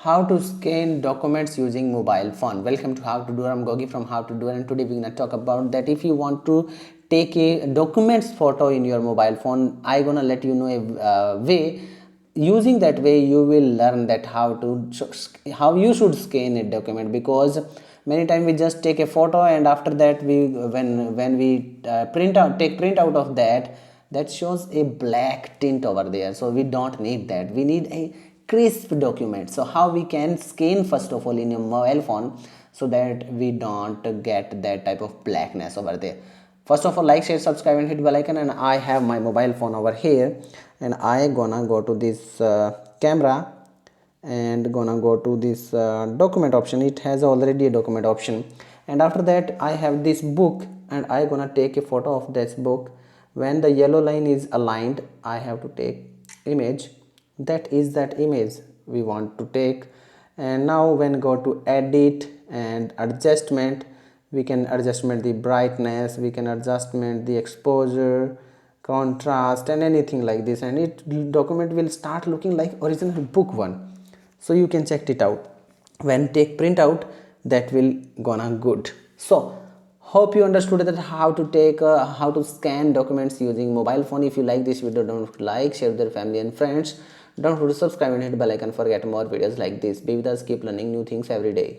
How to scan documents using mobile phone. Welcome to How to Do. I'm Gogi from How to Do, and today we're gonna talk about that if you want to take a documents photo in your mobile phone, I gonna let you know a way. Using that way, you will learn that how you should scan a document, because many times we just take a photo and after that we when we print out of that, that shows a black tint over there. So we don't need that. We need a crisp document. So how we can scan first of all in your mobile phone so that we don't get that type of blackness over there. First of all, like, share, subscribe and hit bell icon. And I have my mobile phone over here, and I gonna go to this camera and gonna go to this document option. It has already a document option, and after that I have this book, and I gonna take a photo of this book. When the yellow line is aligned, I have to take image. That is that image we want to take. And now when go to edit and adjustment, we can adjustment the brightness, we can adjustment the exposure, contrast and anything like this, and it document will start looking like original book one. So you can check it out. When take print out, that will gonna good. So hope you understood that how to scan documents using mobile phone. If you like this video, don't like, share with your family and friends. Don't forget to subscribe and hit bell icon for get more videos like this. Be with us, keep learning new things every day.